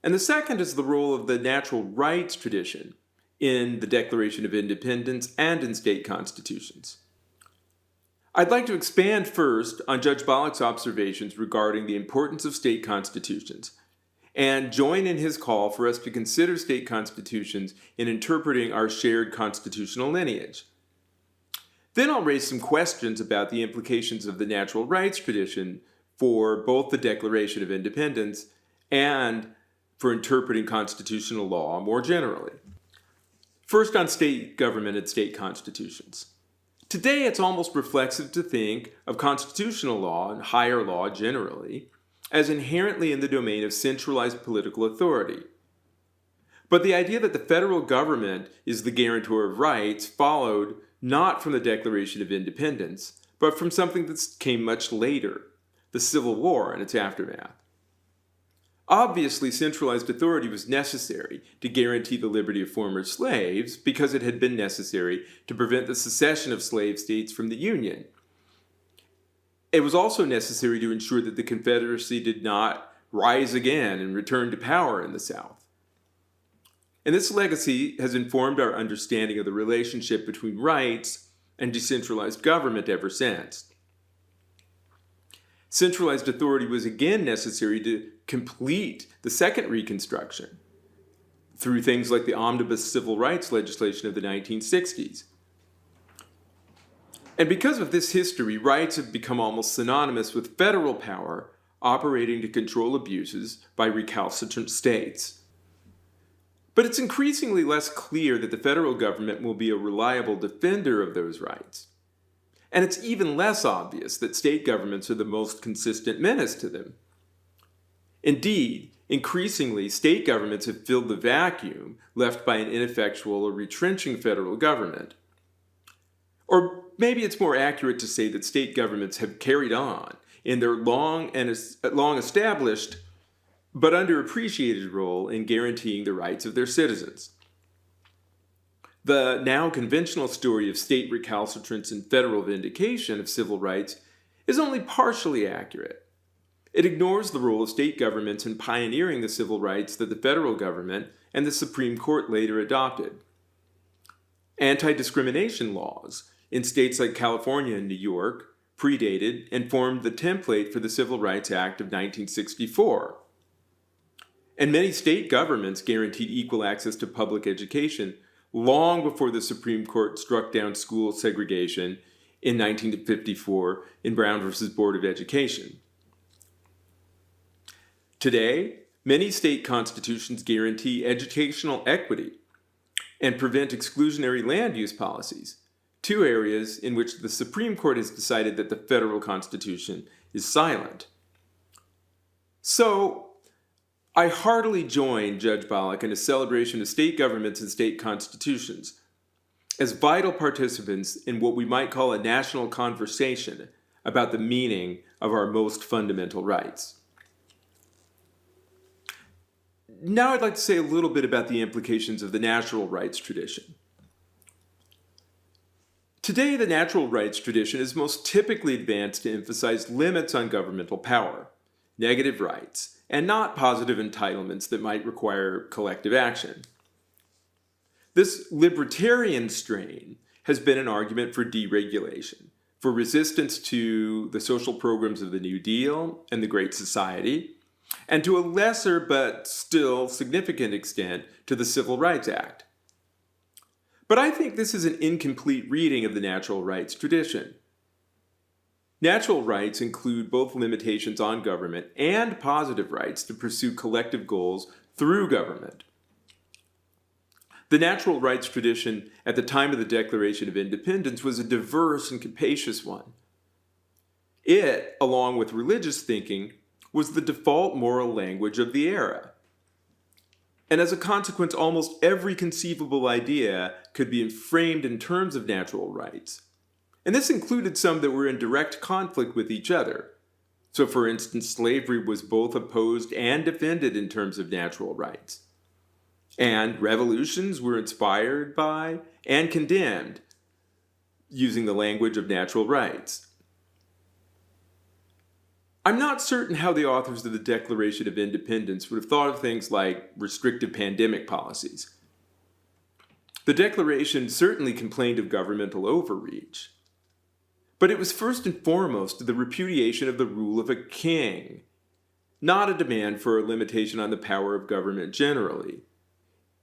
And the second is the role of the natural rights tradition in the Declaration of Independence and in state constitutions. I'd like to expand first on Judge Bolick's observations regarding the importance of state constitutions and join in his call for us to consider state constitutions in interpreting our shared constitutional lineage. Then I'll raise some questions about the implications of the natural rights tradition for both the Declaration of Independence and for interpreting constitutional law more generally. First, on state government and state constitutions. Today, it's almost reflexive to think of constitutional law and higher law generally as inherently in the domain of centralized political authority. But the idea that the federal government is the guarantor of rights followed not from the Declaration of Independence, but from something that came much later, the Civil War and its aftermath. Obviously, centralized authority was necessary to guarantee the liberty of former slaves because it had been necessary to prevent the secession of slave states from the Union. It was also necessary to ensure that the Confederacy did not rise again and return to power in the South. And this legacy has informed our understanding of the relationship between rights and decentralized government ever since. Centralized authority was again necessary to complete the second Reconstruction through things like the omnibus civil rights legislation of the 1960s. And because of this history, rights have become almost synonymous with federal power operating to control abuses by recalcitrant states. But it's increasingly less clear that the federal government will be a reliable defender of those rights. And it's even less obvious that state governments are the most consistent menace to them. Indeed, increasingly, state governments have filled the vacuum left by an ineffectual or retrenching federal government. Or maybe it's more accurate to say that state governments have carried on in their long established but underappreciated role in guaranteeing the rights of their citizens. The now conventional story of state recalcitrance and federal vindication of civil rights is only partially accurate. It ignores the role of state governments in pioneering the civil rights that the federal government and the Supreme Court later adopted. Anti-discrimination laws in states like California and New York predated and formed the template for the Civil Rights Act of 1964. And many state governments guaranteed equal access to public education long before the Supreme Court struck down school segregation in 1954 in Brown v. Board of Education. Today, many state constitutions guarantee educational equity and prevent exclusionary land use policies, two areas in which the Supreme Court has decided that the federal Constitution is silent. So, I heartily join Judge Bolick in a celebration of state governments and state constitutions as vital participants in what we might call a national conversation about the meaning of our most fundamental rights. Now I'd like to say a little bit about the implications of the natural rights tradition. Today, the natural rights tradition is most typically advanced to emphasize limits on governmental power, negative rights, and not positive entitlements that might require collective action. This libertarian strain has been an argument for deregulation, for resistance to the social programs of the New Deal and the Great Society, and to a lesser but still significant extent to the Civil Rights Act. But I think this is an incomplete reading of the natural rights tradition. Natural rights include both limitations on government and positive rights to pursue collective goals through government. The natural rights tradition at the time of the Declaration of Independence was a diverse and capacious one. It, along with religious thinking, was the default moral language of the era. And as a consequence, almost every conceivable idea could be framed in terms of natural rights. And this included some that were in direct conflict with each other. So, for instance, slavery was both opposed and defended in terms of natural rights. And revolutions were inspired by and condemned using the language of natural rights. I'm not certain how the authors of the Declaration of Independence would have thought of things like restrictive pandemic policies. The Declaration certainly complained of governmental overreach. But it was first and foremost the repudiation of the rule of a king, not a demand for a limitation on the power of government generally.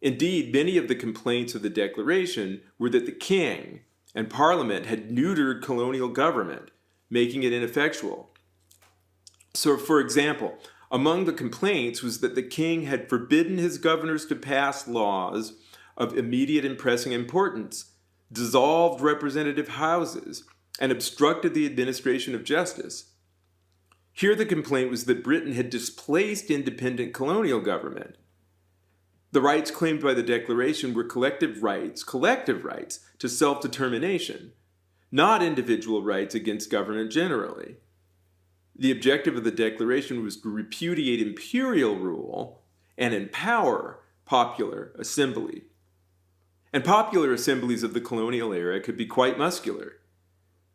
Indeed, many of the complaints of the Declaration were that the king and Parliament had neutered colonial government, making it ineffectual. So, for example, among the complaints was that the king had forbidden his governors to pass laws of immediate and pressing importance, dissolved representative houses, and obstructed the administration of justice. Here the complaint was that Britain had displaced independent colonial government. The rights claimed by the Declaration were collective rights to self-determination, not individual rights against government generally. The objective of the Declaration was to repudiate imperial rule and empower popular assembly. And popular assemblies of the colonial era could be quite muscular.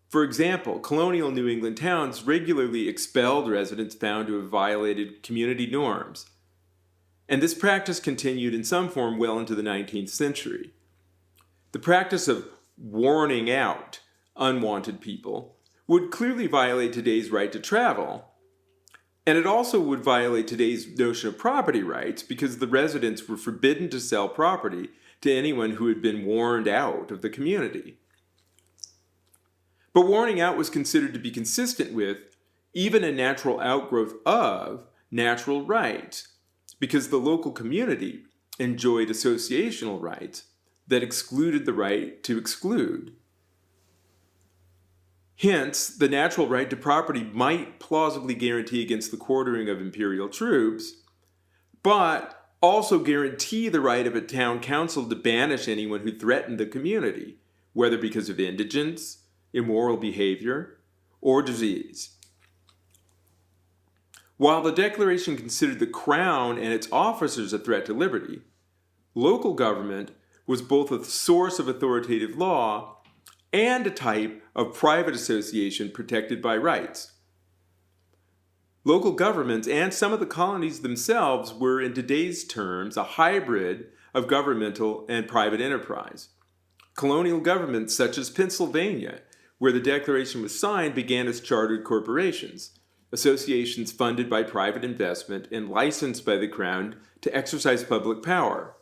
For example, colonial New England towns regularly expelled residents found to have violated community norms. And this practice continued in some form well into the 19th century. The practice of warning out unwanted people would clearly violate today's right to travel. And it also would violate today's notion of property rights because the residents were forbidden to sell property to anyone who had been warned out of the community. But warning out was considered to be consistent with, even a natural outgrowth of, natural rights, because the local community enjoyed associational rights that excluded the right to exclude. Hence, the natural right to property might plausibly guarantee against the quartering of imperial troops, but also guarantee the right of a town council to banish anyone who threatened the community, whether because of indigence, immoral behavior, or disease. While the Declaration considered the Crown and its officers a threat to liberty, local government was both a source of authoritative law and a type of private association protected by rights. local governments and some of the colonies themselves were, in today's terms, a hybrid of governmental and private enterprise. Colonial governments such as Pennsylvania, where the Declaration was signed, began as chartered corporations, associations funded by private investment and licensed by the Crown to exercise public power.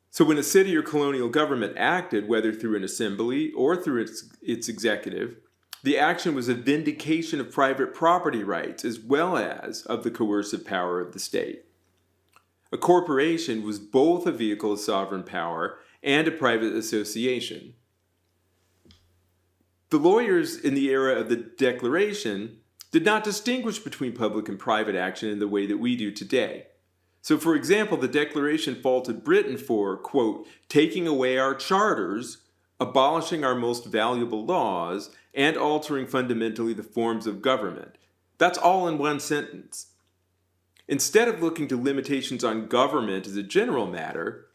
So when a city or colonial government acted, whether through an assembly or through its executive, the action was a vindication of private property rights as well as of the coercive power of the state. A corporation was both a vehicle of sovereign power and a private association. The lawyers in the era of the Declaration did not distinguish between public and private action in the way that we do today. So, for example, the Declaration faulted Britain for, quote, taking away our charters, abolishing our most valuable laws, and altering fundamentally the forms of government. That's all in one sentence. Instead of looking to limitations on government as a general matter,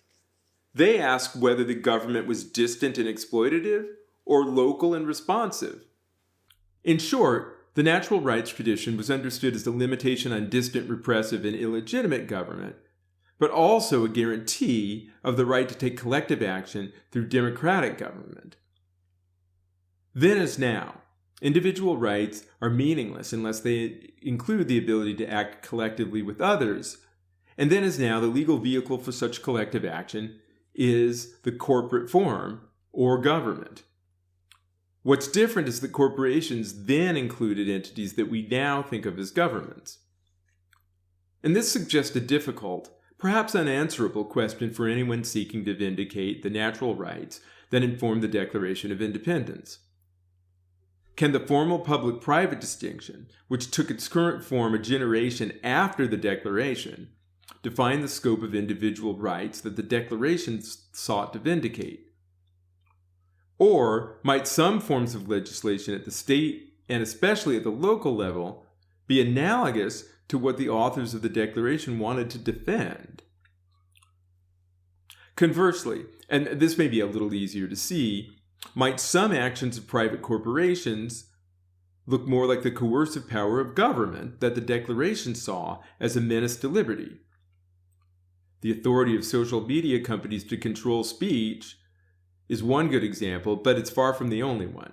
they asked whether the government was distant and exploitative or local and responsive. In short, the natural rights tradition was understood as a limitation on distant, repressive, and illegitimate government, but also a guarantee of the right to take collective action through democratic government. Then as now, individual rights are meaningless unless they include the ability to act collectively with others. And then as now, the legal vehicle for such collective action is the corporate form or government. What's different is that corporations then included entities that we now think of as governments. And this suggests a difficult, perhaps unanswerable question for anyone seeking to vindicate the natural rights that inform the Declaration of Independence. Can the formal public-private distinction, which took its current form a generation after the Declaration, define the scope of individual rights that the Declaration sought to vindicate? Or might some forms of legislation at the state and especially at the local level be analogous to what the authors of the Declaration wanted to defend? Conversely, and this may be a little easier to see, might some actions of private corporations look more like the coercive power of government that the Declaration saw as a menace to liberty? The authority of social media companies to control speech is one good example, but it's far from the only one.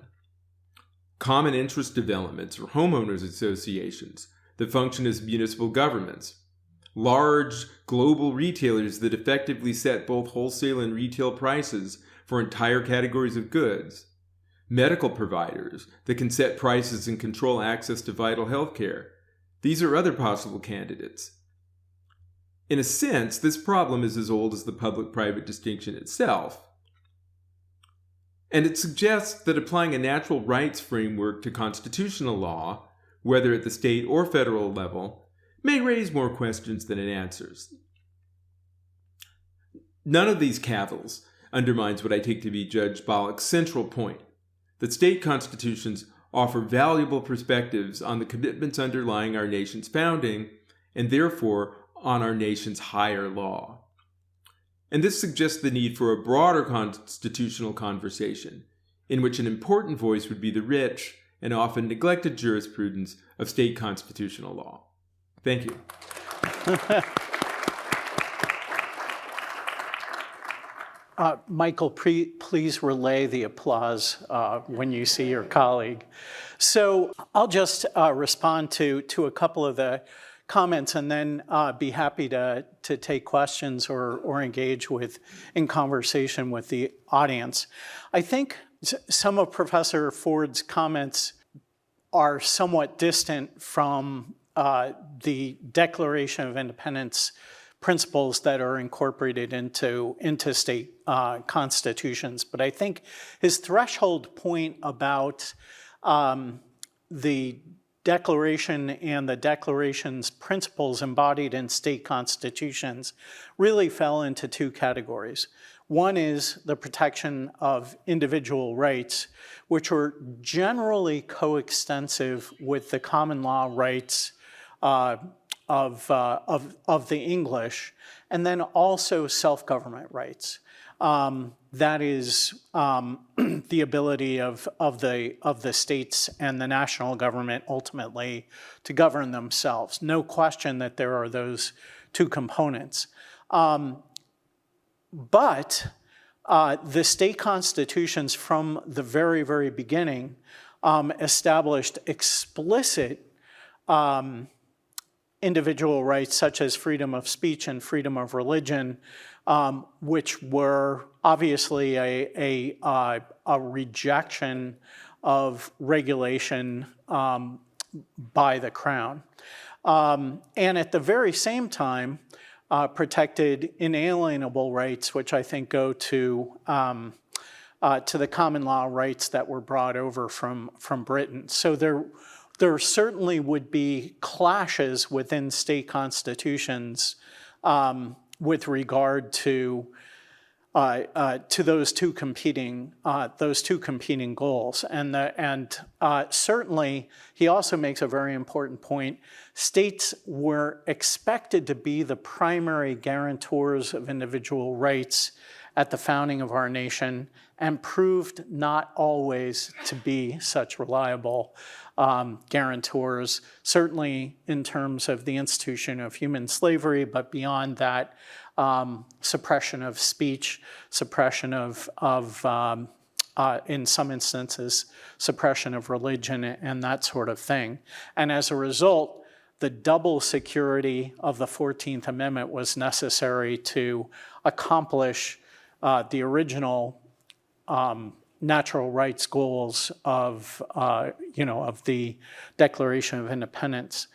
Common interest developments or homeowners associations that function as municipal governments, large global retailers that effectively set both wholesale and retail prices for entire categories of goods, medical providers that can set prices and control access to vital health care. These are other possible candidates. In a sense, this problem is as old as the public-private distinction itself. And it suggests that applying a natural rights framework to constitutional law, whether at the state or federal level, may raise more questions than it answers. None of these cavils undermines what I take to be Judge Bolick's central point, that state constitutions offer valuable perspectives on the commitments underlying our nation's founding, and therefore on our nation's higher law. And this suggests the need for a broader constitutional conversation, in which an important voice would be the rich and often neglected jurisprudence of state constitutional law. Thank you. Michael, please relay the applause when you see your colleague. So I'll just respond to a couple of the comments and then be happy to take questions or engage in conversation with the audience. I think some of Professor Ford's comments are somewhat distant from the Declaration of Independence principles that are incorporated into state constitutions. But I think his threshold point about the Declaration and the Declaration's principles embodied in state constitutions really fell into two categories. One is the protection of individual rights, which were generally coextensive with the common law rights of the English, and then also self-government rights. That is the ability of the states and the national government ultimately to govern themselves. No question that there are those two components. But the state constitutions from the very, very beginning established explicit individual rights such as freedom of speech and freedom of religion, which were obviously a rejection of regulation by the Crown. And at the very same time, protected inalienable rights, which I think go to the common law rights that were brought over from Britain. So there certainly would be clashes within state constitutions with regard to those two competing goals. And certainly, he also makes a very important point. States were expected to be the primary guarantors of individual rights at the founding of our nation, and proved not always to be such reliable guarantors, certainly in terms of the institution of human slavery, but beyond that, suppression of speech, suppression of in some instances, suppression of religion and that sort of thing. And as a result, the double security of the 14th Amendment was necessary to accomplish the original natural rights goals of the Declaration of Independence.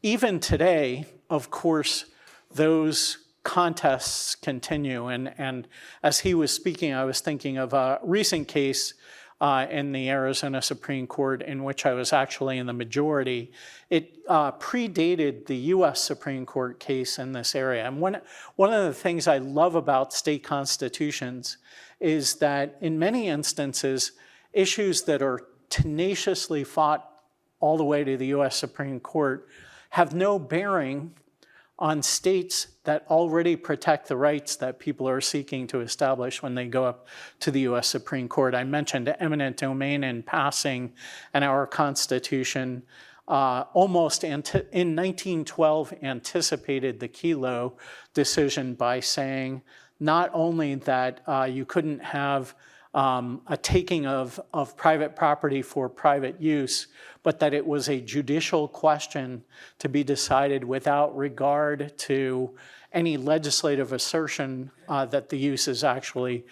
Even today, of course, those contests continue. And as he was speaking, I was thinking of a recent case in the Arizona Supreme Court in which I was actually in the majority. It predated the U.S. Supreme Court case in this area. And one of the things I love about state constitutions is that in many instances, issues that are tenaciously fought all the way to the U.S. Supreme Court have no bearing on states that already protect the rights that people are seeking to establish when they go up to the U.S. Supreme Court. I mentioned eminent domain in passing, and our Constitution almost in 1912 anticipated the Kelo decision by saying not only that you couldn't have a taking of private property for private use, but that it was a judicial question to be decided without regard to any legislative assertion that the use is actually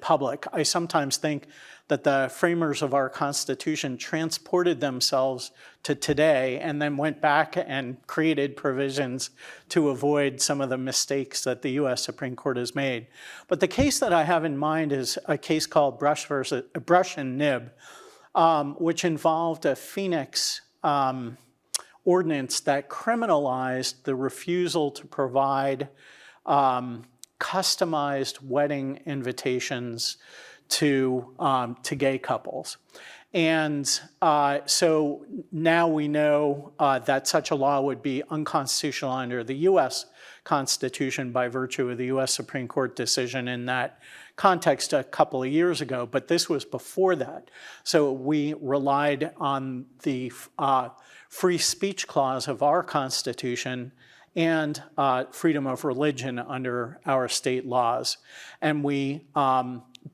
public. I sometimes think that the framers of our Constitution transported themselves to today and then went back and created provisions to avoid some of the mistakes that the U.S. Supreme Court has made. But the case that I have in mind is a case called Brush and Nib, which involved a Phoenix ordinance that criminalized the refusal to provide customized wedding invitations to gay couples. And so now we know that such a law would be unconstitutional under the U.S. Constitution by virtue of the U.S. Supreme Court decision in that context a couple of years ago, but this was before that. So we relied on the free speech clause of our Constitution and freedom of religion under our state laws. And we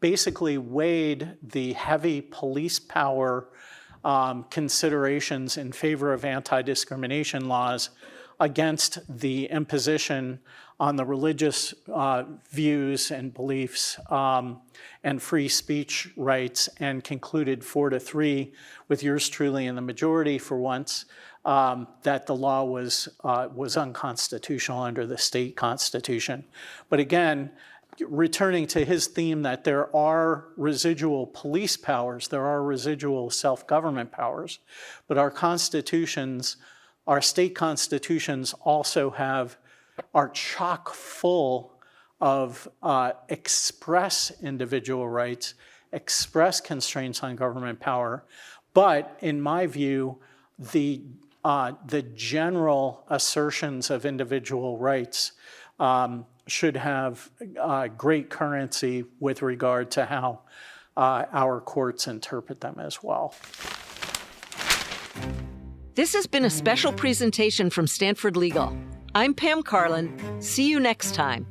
basically weighed the heavy police power considerations in favor of anti-discrimination laws against the imposition on the religious views and beliefs and free speech rights, and concluded 4-3 with yours truly in the majority for once, that the law was unconstitutional under the state constitution. But again, returning to his theme that there are residual police powers, there are residual self-government powers, but our constitutions, our state constitutions also are chock full of express individual rights, express constraints on government power. But in my view, the the general assertions of individual rights should have great currency with regard to how our courts interpret them as well. This has been a special presentation from Stanford Legal. I'm Pam Carlin. See you next time.